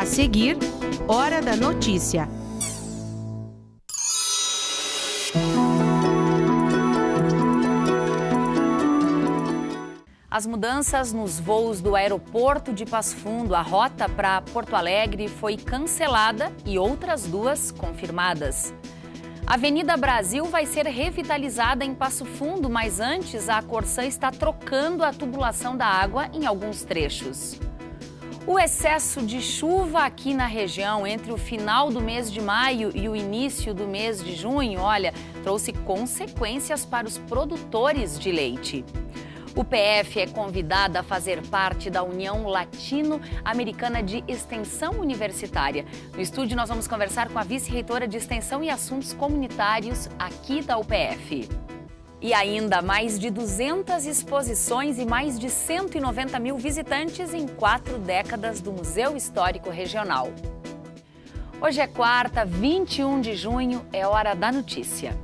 A seguir, Hora da Notícia. As mudanças nos voos do aeroporto de Passo Fundo, a rota para Porto Alegre foi cancelada e outras duas confirmadas. A Avenida Brasil vai ser revitalizada em Passo Fundo, mas antes a Corsã está trocando a tubulação da água em alguns trechos. O excesso de chuva aqui na região entre o final do mês de maio e o início do mês de junho, trouxe consequências para os produtores de leite. O PF é convidado a fazer parte da União Latino-Americana de Extensão Universitária. No estúdio, nós vamos conversar com a vice-reitora de Extensão e Assuntos Comunitários aqui da UPF. E ainda mais de 200 exposições e mais de 190 mil visitantes em 4 décadas do Museu Histórico Regional. Hoje é quarta, 21 de junho, é hora da notícia.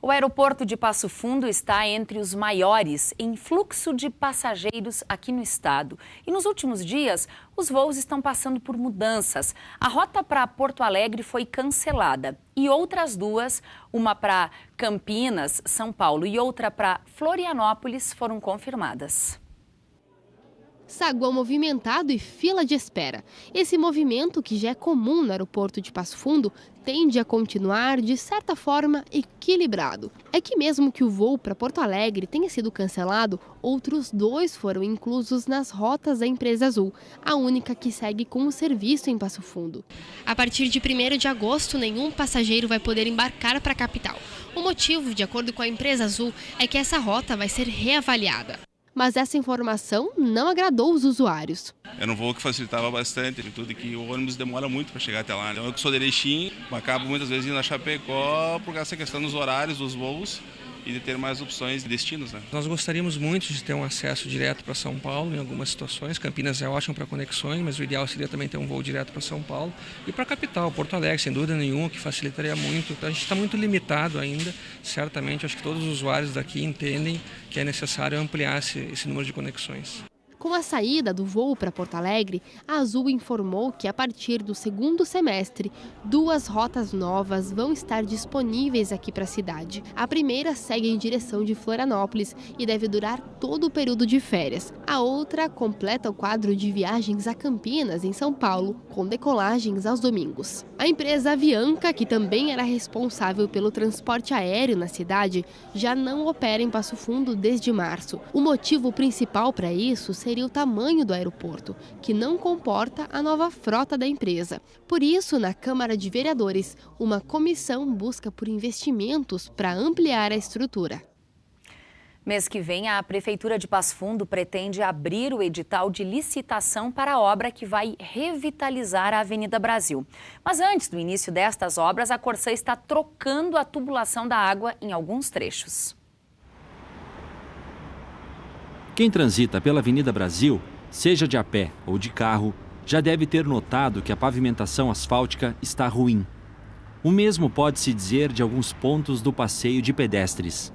O aeroporto de Passo Fundo está entre os maiores em fluxo de passageiros aqui no estado. E nos últimos dias, os voos estão passando por mudanças. A rota para Porto Alegre foi cancelada e outras duas, uma para Campinas, São Paulo e outra para Florianópolis, foram confirmadas. Saguão movimentado e fila de espera. Esse movimento, que já é comum no aeroporto de Passo Fundo, tende a continuar, de certa forma, equilibrado. É que mesmo que o voo para Porto Alegre tenha sido cancelado, outros 2 foram inclusos nas rotas da Empresa Azul, a única que segue com o serviço em Passo Fundo. A partir de 1º de agosto, nenhum passageiro vai poder embarcar para a capital. O motivo, de acordo com a Empresa Azul, é que essa rota vai ser reavaliada. Mas essa informação não agradou os usuários. Era um voo que facilitava bastante, tudo que o ônibus demora muito para chegar até lá. Então eu que sou de Erechim, acabo muitas vezes indo a Chapecó por essa questão dos horários dos voos e de ter mais opções de destinos, né? Nós gostaríamos muito de ter um acesso direto para São Paulo em algumas situações. Campinas é ótimo para conexões, mas o ideal seria também ter um voo direto para São Paulo. E para a capital, Porto Alegre, sem dúvida nenhuma, que facilitaria muito. Então, a gente está muito limitado ainda. Certamente, acho que todos os usuários daqui entendem que é necessário ampliar esse número de conexões. Com a saída do voo para Porto Alegre, a Azul informou que a partir do 2º semestre, 2 rotas novas vão estar disponíveis aqui para a cidade. A primeira segue em direção de Florianópolis e deve durar todo o período de férias. A outra completa o quadro de viagens a Campinas, em São Paulo, com decolagens aos domingos. A empresa Avianca, que também era responsável pelo transporte aéreo na cidade, já não opera em Passo Fundo desde março. O motivo principal para isso seria o tamanho do aeroporto, que não comporta a nova frota da empresa. Por isso, na Câmara de Vereadores, uma comissão busca por investimentos para ampliar a estrutura. Mês que vem, a Prefeitura de Passo Fundo pretende abrir o edital de licitação para a obra que vai revitalizar a Avenida Brasil. Mas antes do início destas obras, a Corsã está trocando a tubulação da água em alguns trechos. Quem transita pela Avenida Brasil, seja de a pé ou de carro, já deve ter notado que a pavimentação asfáltica está ruim. O mesmo pode-se dizer de alguns pontos do passeio de pedestres.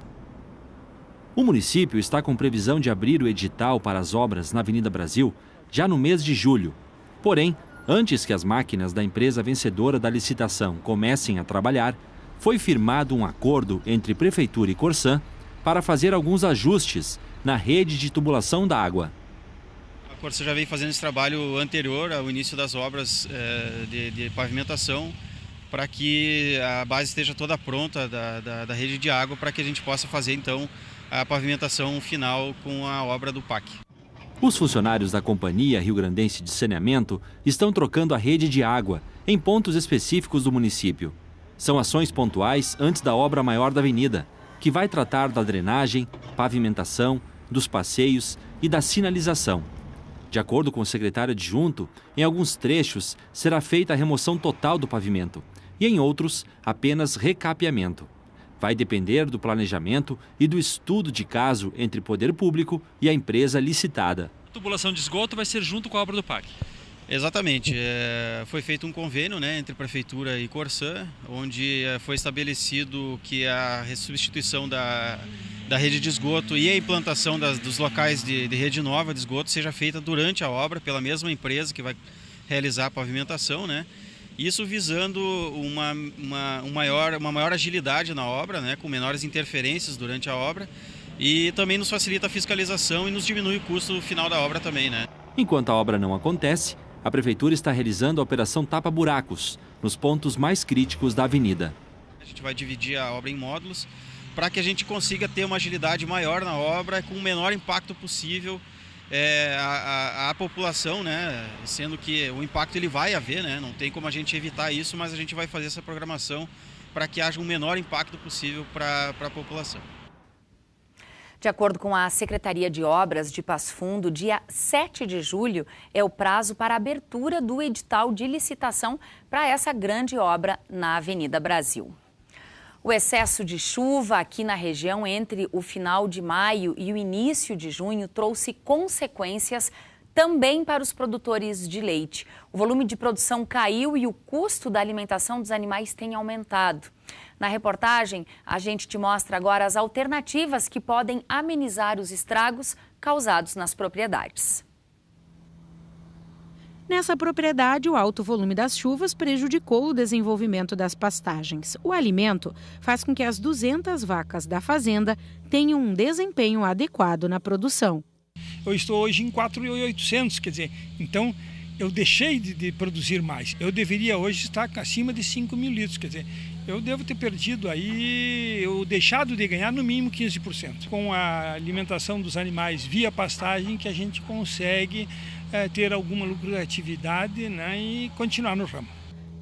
O município está com previsão de abrir o edital para as obras na Avenida Brasil já no mês de julho. Porém, antes que as máquinas da empresa vencedora da licitação comecem a trabalhar, foi firmado um acordo entre Prefeitura e Corsã para fazer alguns ajustes na rede de tubulação da água. A Corsã já veio fazendo esse trabalho anterior ao início das obras de pavimentação, para que a base esteja toda pronta da rede de água, para que a gente possa fazer então a pavimentação final com a obra do PAC. Os funcionários da Companhia Rio-Grandense de Saneamento estão trocando a rede de água em pontos específicos do município. São ações pontuais antes da obra maior da avenida, que vai tratar da drenagem, pavimentação, dos passeios e da sinalização. De acordo com o secretário adjunto, em alguns trechos será feita a remoção total do pavimento e em outros apenas recapeamento. Vai depender do planejamento e do estudo de caso entre o poder público e a empresa licitada. A tubulação de esgoto vai ser junto com a obra do PAC. Exatamente. Foi feito um convênio, né, entre Prefeitura e Corsã, onde foi estabelecido que a substituição da rede de esgoto e a implantação dos locais de rede nova de esgoto seja feita durante a obra pela mesma empresa que vai realizar a pavimentação, né? Isso visando uma maior agilidade na obra, né, com menores interferências durante a obra, e também nos facilita a fiscalização e nos diminui o custo final da obra também, né? Enquanto a obra não acontece, a Prefeitura está realizando a operação tapa-buracos nos pontos mais críticos da avenida. A gente vai dividir a obra em módulos para que a gente consiga ter uma agilidade maior na obra com o menor impacto possível à população, né? Sendo que o impacto ele vai haver, né? Não tem como a gente evitar isso, mas a gente vai fazer essa programação para que haja um menor impacto possível para a população. De acordo com a Secretaria de Obras de Passo Fundo, dia 7 de julho é o prazo para a abertura do edital de licitação para essa grande obra na Avenida Brasil. O excesso de chuva aqui na região entre o final de maio e o início de junho trouxe consequências também para os produtores de leite. O volume de produção caiu e o custo da alimentação dos animais tem aumentado. Na reportagem, a gente te mostra agora as alternativas que podem amenizar os estragos causados nas propriedades. Nessa propriedade, o alto volume das chuvas prejudicou o desenvolvimento das pastagens. O alimento faz com que as 200 vacas da fazenda tenham um desempenho adequado na produção. Eu estou hoje em 4.800, quer dizer, então eu deixei de produzir mais. Eu deveria hoje estar acima de 5.000 litros, quer dizer, eu devo ter perdido aí, eu deixado de ganhar no mínimo 15%. Com a alimentação dos animais via pastagem que a gente consegue ter alguma lucratividade, né, e continuar no ramo.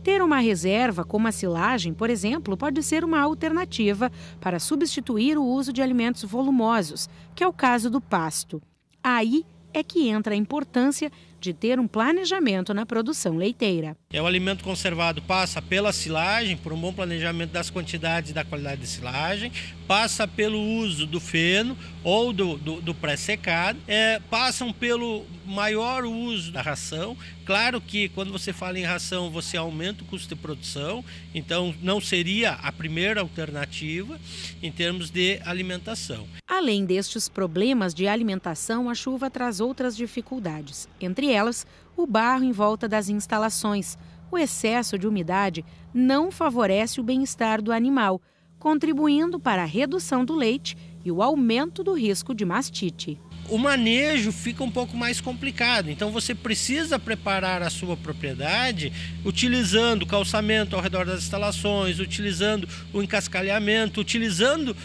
Ter uma reserva como a silagem, por exemplo, pode ser uma alternativa para substituir o uso de alimentos volumosos, que é o caso do pasto. Aí é que entra a importância de ter um planejamento na produção leiteira. O alimento conservado passa pela silagem, por um bom planejamento das quantidades e da qualidade de silagem, passa pelo uso do feno ou do pré-secado, passam pelo maior uso da ração. Claro que quando você fala em ração, você aumenta o custo de produção, então não seria a primeira alternativa em termos de alimentação. Além destes problemas de alimentação, a chuva traz outras dificuldades. Entre elas, o barro em volta das instalações. O excesso de umidade não favorece o bem-estar do animal, contribuindo para a redução do leite e o aumento do risco de mastite. O manejo fica um pouco mais complicado, então você precisa preparar a sua propriedade utilizando o calçamento ao redor das instalações, utilizando o encascalhamento, utilizando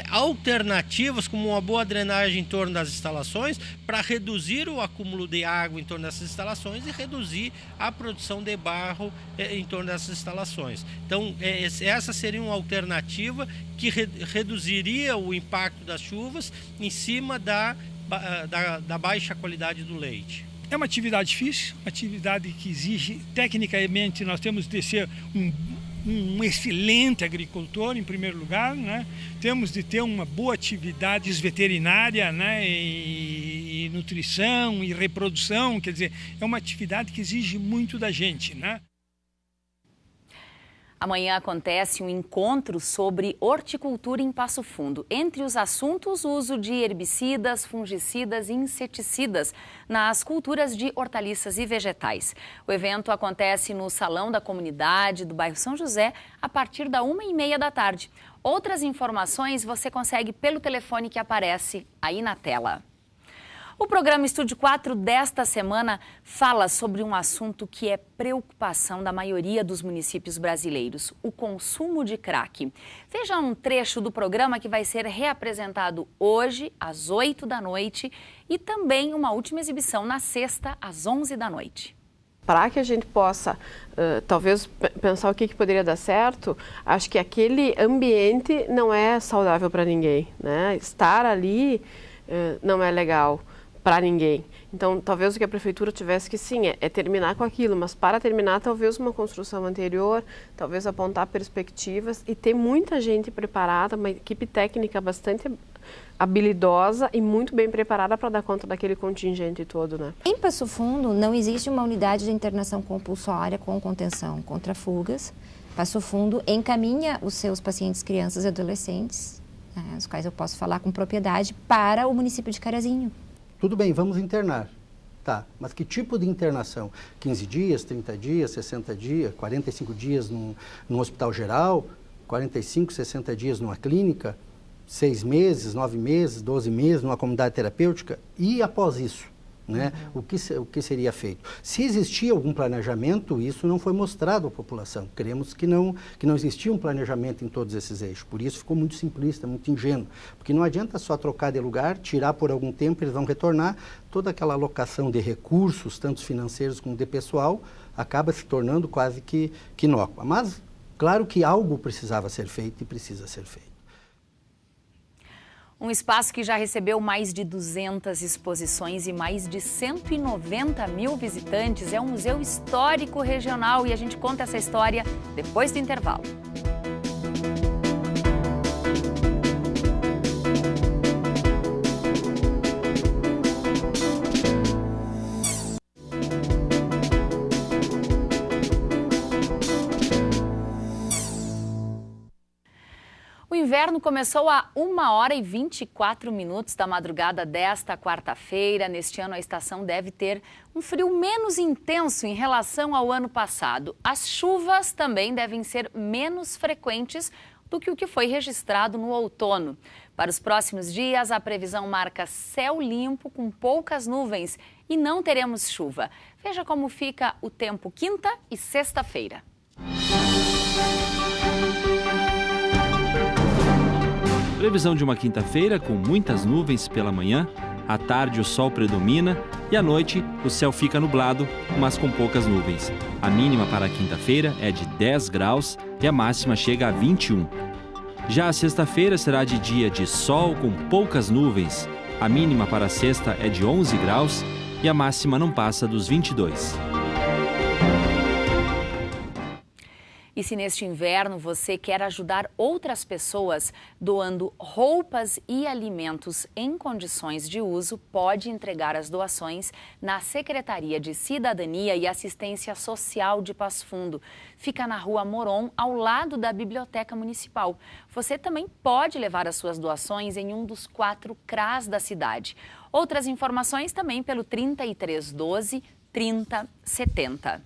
alternativas como uma boa drenagem em torno das instalações para reduzir o acúmulo de água em torno dessas instalações e reduzir a produção de barro em torno dessas instalações. Então essa seria uma alternativa que reduziria o impacto das chuvas em cima da baixa qualidade do leite. É uma atividade difícil, uma atividade que exige, tecnicamente, nós temos de ser um excelente agricultor, em primeiro lugar, né? Temos de ter uma boa atividade veterinária, né? E nutrição e reprodução, quer dizer, é uma atividade que exige muito da gente, né? Amanhã acontece um encontro sobre horticultura em Passo Fundo. Entre os assuntos, o uso de herbicidas, fungicidas e inseticidas nas culturas de hortaliças e vegetais. O evento acontece no Salão da Comunidade do bairro São José a partir da 1h30 da tarde. Outras informações você consegue pelo telefone que aparece aí na tela. O programa Estúdio 4 desta semana fala sobre um assunto que é preocupação da maioria dos municípios brasileiros, o consumo de crack. Veja um trecho do programa que vai ser reapresentado hoje, às 8 da noite, e também uma última exibição na sexta, às 11 da noite. Para que a gente possa, talvez, pensar o que poderia dar certo, acho que aquele ambiente não é saudável para ninguém, né? Estar ali não é legal para ninguém. Então, talvez o que a prefeitura tivesse que, sim, é terminar com aquilo, mas para terminar, talvez uma construção anterior, talvez apontar perspectivas e ter muita gente preparada, uma equipe técnica bastante habilidosa e muito bem preparada para dar conta daquele contingente todo, né? Em Passo Fundo não existe uma unidade de internação compulsória com contenção contra fugas. Passo Fundo encaminha os seus pacientes, crianças e adolescentes, os quais eu posso falar com propriedade, para o município de Carazinho. Tudo bem, vamos internar. Tá, mas que tipo de internação? 15 dias, 30 dias, 60 dias, 45 dias num hospital geral, 45, 60 dias numa clínica, 6 meses, 9 meses, 12 meses numa comunidade terapêutica? E após isso? Né? O que seria feito? Se existia algum planejamento, isso não foi mostrado à população. Cremos que não existia um planejamento em todos esses eixos. Por isso ficou muito simplista, muito ingênuo. Porque não adianta só trocar de lugar, tirar por algum tempo, eles vão retornar. Toda aquela alocação de recursos, tanto financeiros como de pessoal, acaba se tornando quase que inócua. Mas, claro que algo precisava ser feito e precisa ser feito. Um espaço que já recebeu mais de 200 exposições e mais de 190 mil visitantes. É um museu histórico regional e a gente conta essa história depois do intervalo. O inverno começou a 1h24 da madrugada desta quarta-feira. Neste ano, a estação deve ter um frio menos intenso em relação ao ano passado. As chuvas também devem ser menos frequentes do que o que foi registrado no outono. Para os próximos dias, a previsão marca céu limpo com poucas nuvens e não teremos chuva. Veja como fica o tempo quinta e sexta-feira. Previsão de uma quinta-feira com muitas nuvens pela manhã, à tarde o sol predomina e à noite o céu fica nublado, mas com poucas nuvens. A mínima para a quinta-feira é de 10 graus e a máxima chega a 21. Já a sexta-feira será de dia de sol com poucas nuvens. A mínima para a sexta é de 11 graus e a máxima não passa dos 22. E se neste inverno você quer ajudar outras pessoas doando roupas e alimentos em condições de uso, pode entregar as doações na Secretaria de Cidadania e Assistência Social de Passo Fundo. Fica na Rua Moron, ao lado da Biblioteca Municipal. Você também pode levar as suas doações em um dos 4 CRAs da cidade. Outras informações também pelo 3312 3070.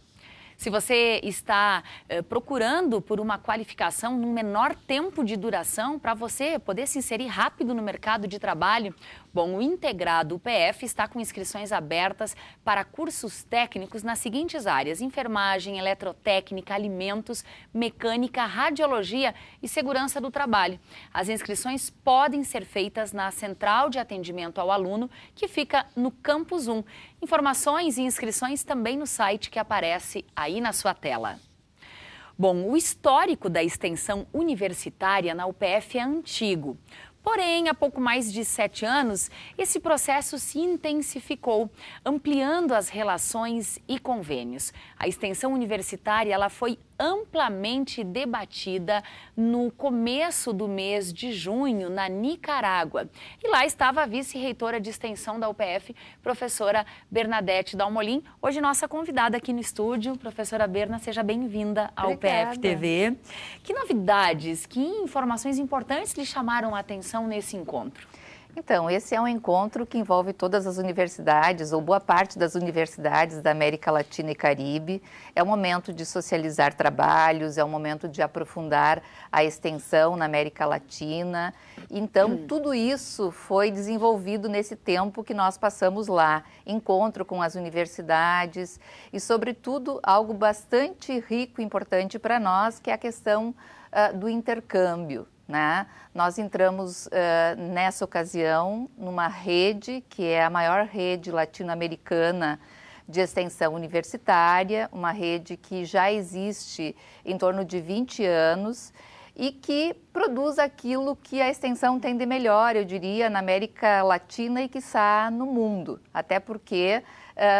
Se você está procurando por uma qualificação num menor tempo de duração para você poder se inserir rápido no mercado de trabalho, bom, o Integrado UPF está com inscrições abertas para cursos técnicos nas seguintes áreas: enfermagem, eletrotécnica, alimentos, mecânica, radiologia e segurança do trabalho. As inscrições podem ser feitas na Central de Atendimento ao Aluno, que fica no Campus 1. Informações e inscrições também no site que aparece aí na sua tela. Bom, o histórico da extensão universitária na UPF é antigo. Porém, há pouco mais de 7 anos, esse processo se intensificou, ampliando as relações e convênios. A extensão universitária ela foi amplamente debatida no começo do mês de junho, na Nicarágua. E lá estava a vice-reitora de extensão da UPF, professora Bernadette Dalmolin, hoje nossa convidada aqui no estúdio. Professora Berna, seja bem-vinda ao UPF TV. Que novidades, que informações importantes lhe chamaram a atenção nesse encontro? Então, esse é um encontro que envolve todas as universidades, ou boa parte das universidades da América Latina e Caribe. É um momento de socializar trabalhos, é um momento de aprofundar a extensão na América Latina. Então, tudo isso foi desenvolvido nesse tempo que nós passamos lá. Encontro com as universidades e, sobretudo, algo bastante rico e importante para nós, que é a questão do intercâmbio. Né? Nós entramos nessa ocasião numa rede que é a maior rede latino-americana de extensão universitária, uma rede que já existe em torno de 20 anos e que produz aquilo que a extensão tem de melhor, eu diria, na América Latina e quiçá no mundo, até porque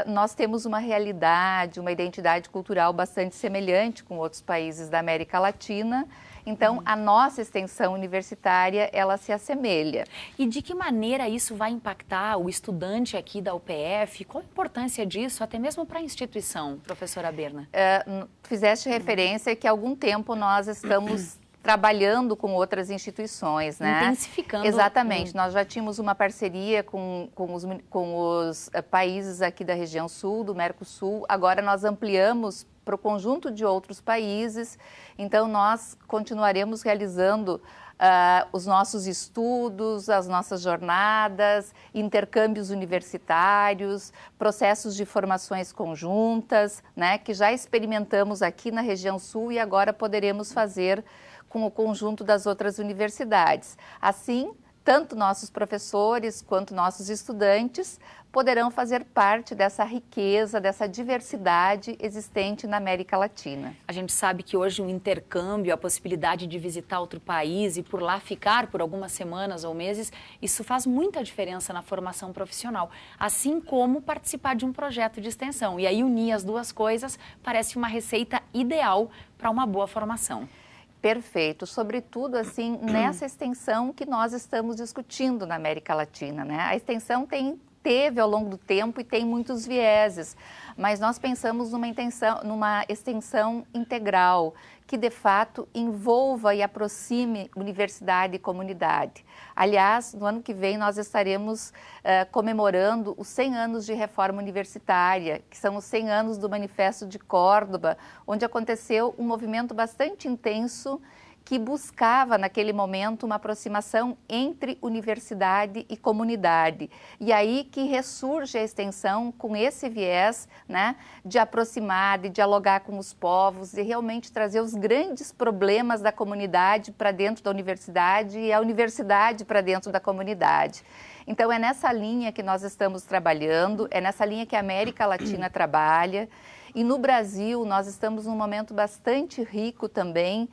nós temos uma realidade, uma identidade cultural bastante semelhante com outros países da América Latina. Então, a nossa extensão universitária, ela se assemelha. E de que maneira isso vai impactar o estudante aqui da UPF? Qual a importância disso, até mesmo para a instituição, professora Berna? Fizeste referência que há algum tempo nós estamos trabalhando com outras instituições, né? Intensificando. Exatamente. Nós já tínhamos uma parceria com os países aqui da região sul, do Mercosul. Agora nós ampliamos para o conjunto de outros países. Então, nós continuaremos realizando os nossos estudos, as nossas jornadas, intercâmbios universitários, processos de formações conjuntas, né, que já experimentamos aqui na região sul e agora poderemos fazer com o conjunto das outras universidades. Assim, tanto nossos professores quanto nossos estudantes poderão fazer parte dessa riqueza, dessa diversidade existente na América Latina. A gente sabe que hoje o intercâmbio, a possibilidade de visitar outro país e por lá ficar por algumas semanas ou meses, isso faz muita diferença na formação profissional, assim como participar de um projeto de extensão. E aí unir as duas coisas parece uma receita ideal para uma boa formação. Perfeito, sobretudo assim nessa extensão que nós estamos discutindo na América Latina, né? A extensão teve ao longo do tempo e tem muitos vieses, mas nós pensamos numa extensão integral, que de fato envolva e aproxime universidade e comunidade. Aliás, no ano que vem nós estaremos comemorando os 100 anos de reforma universitária, que são os 100 anos do Manifesto de Córdoba, onde aconteceu um movimento bastante intenso que buscava, naquele momento, uma aproximação entre universidade e comunidade. E aí que ressurge a extensão com esse viés, né, de aproximar, de dialogar com os povos, de realmente trazer os grandes problemas da comunidade para dentro da universidade e a universidade para dentro da comunidade. Então, é nessa linha que nós estamos trabalhando, é nessa linha que a América Latina trabalha. E no Brasil, nós estamos num momento bastante rico também,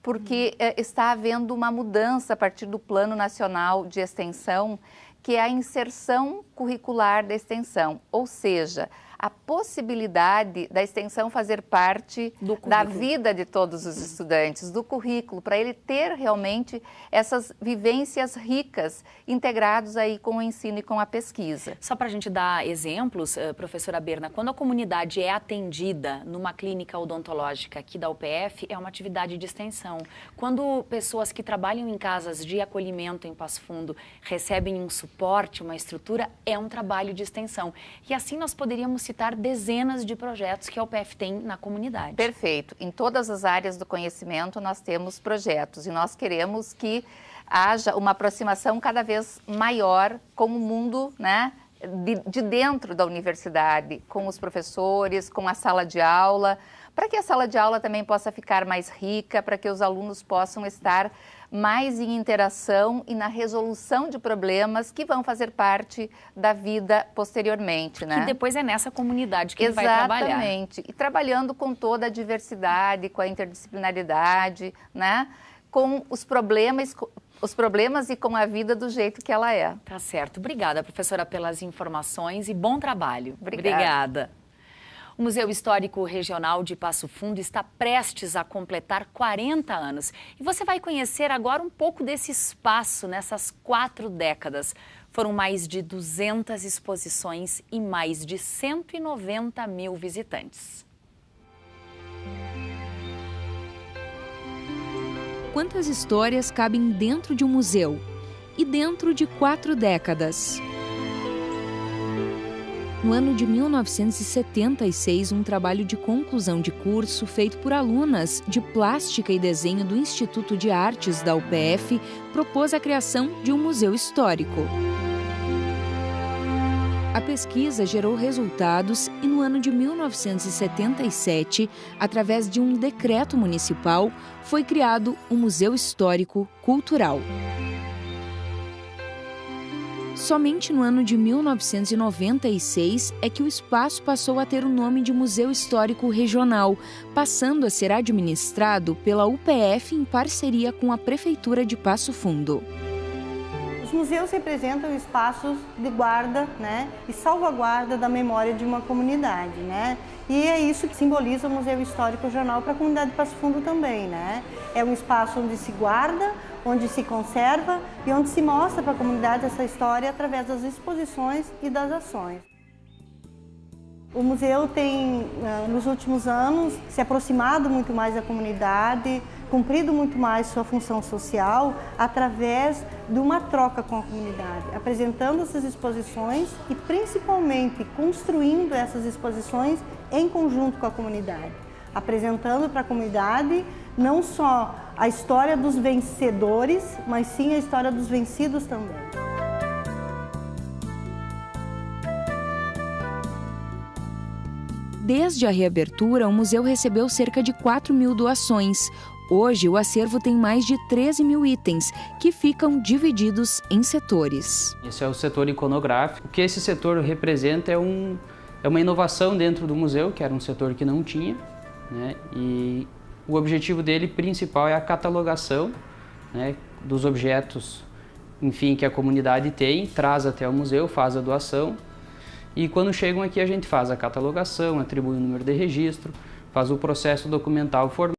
porque está havendo uma mudança a partir do Plano Nacional de Extensão, que é a inserção curricular da extensão, ou seja, a possibilidade da extensão fazer parte da vida de todos os estudantes, do currículo, para ele ter realmente essas vivências ricas, integrados aí com o ensino e com a pesquisa. Só para a gente dar exemplos, professora Berna, quando a comunidade é atendida numa clínica odontológica aqui da UPF, é uma atividade de extensão. Quando pessoas que trabalham em casas de acolhimento em Passo Fundo recebem um suporte, uma estrutura, é um trabalho de extensão. E assim nós poderíamos citar dezenas de projetos que a UPF tem na comunidade. Perfeito. Em todas as áreas do conhecimento nós temos projetos e nós queremos que haja uma aproximação cada vez maior com o mundo, né, de dentro da universidade, com os professores, com a sala de aula, para que a sala de aula também possa ficar mais rica, para que os alunos possam estar mais em interação e na resolução de problemas que vão fazer parte da vida posteriormente, né? E depois é nessa comunidade que ele vai trabalhar. Exatamente. E trabalhando com toda a diversidade, com a interdisciplinaridade, né? Com os problemas e com a vida do jeito que ela é. Tá certo. Obrigada, professora, pelas informações e bom trabalho. Obrigada. O Museu Histórico Regional de Passo Fundo está prestes a completar 40 anos. E você vai conhecer agora um pouco desse espaço nessas 4 décadas. Foram mais de 200 exposições e mais de 190 mil visitantes. Quantas histórias cabem dentro de um museu? E dentro de 4 décadas? No ano de 1976, um trabalho de conclusão de curso feito por alunas de Plástica e Desenho do Instituto de Artes da UPF propôs a criação de um museu histórico. A pesquisa gerou resultados e no ano de 1977, através de um decreto municipal, foi criado o Museu Histórico Cultural. Somente no ano de 1996 é que o espaço passou a ter o nome de Museu Histórico Regional, passando a ser administrado pela UPF em parceria com a Prefeitura de Passo Fundo. Os museus representam espaços de guarda, né, e salvaguarda da memória de uma comunidade, né? E é isso que simboliza o Museu Histórico Regional para a comunidade de Passo Fundo também, né? É um espaço onde se guarda, onde se conserva e onde se mostra para a comunidade essa história através das exposições e das ações. O museu tem, nos últimos anos, se aproximado muito mais da comunidade, cumprido muito mais sua função social através de uma troca com a comunidade, apresentando essas exposições e principalmente construindo essas exposições em conjunto com a comunidade, apresentando para a comunidade não só a história dos vencedores, mas sim a história dos vencidos também. Desde a reabertura, o museu recebeu cerca de 4.000 doações. Hoje, o acervo tem mais de 13.000 itens, que ficam divididos em setores. Esse é o setor iconográfico. O que esse setor representa é uma inovação dentro do museu, que era um setor que não tinha, né? E o objetivo dele principal é a catalogação, né, dos objetos, enfim, que a comunidade tem, traz até o museu, faz a doação. E quando chegam aqui a gente faz a catalogação, atribui o número de registro, faz o processo documental formal.